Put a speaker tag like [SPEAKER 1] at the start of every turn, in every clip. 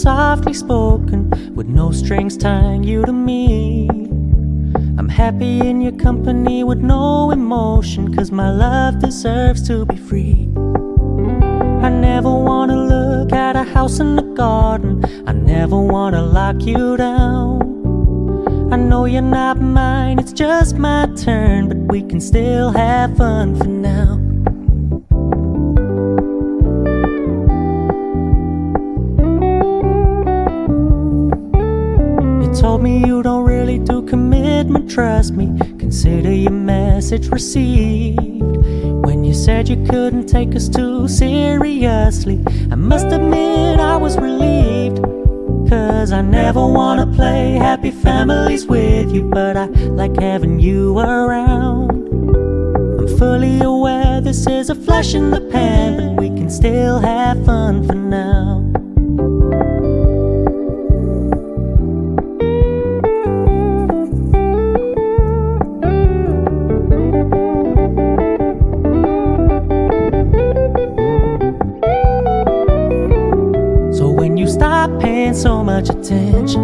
[SPEAKER 1] softly spoken, with no strings tying you to me. I'm happy in your company with no emotion, 'cause my love deserves to be free. I never wanna look at a house in the garden, I never wanna lock you down. I know you're not mine, it's just my turn, but we can still have fun for now. You told me you don't really do commitment, trust me, consider your message received. When you said you couldn't take us too seriously, I must admit I was relieved. 'Cause I never wanna play happy families with you, but I like having you around. I'm fully aware this is a flash in the pan, but we can still have fun for now. Stop paying so much attention,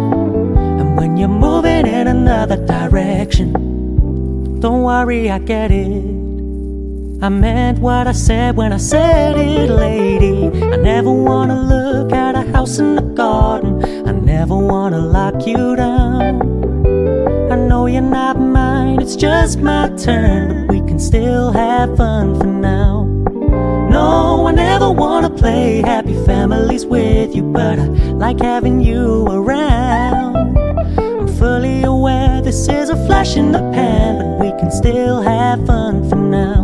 [SPEAKER 1] and when you're moving in another direction, don't worry, I get it. I meant what I said when I said it, lady. I never wanna look at a house in the garden, I never wanna lock you down. I know you're not mine, it's just my turn, but we can still have fun for now. No, I never wanna play happy families with you, but I like having you around. I'm fully aware this is a flash in the pan, but we can still have fun for now.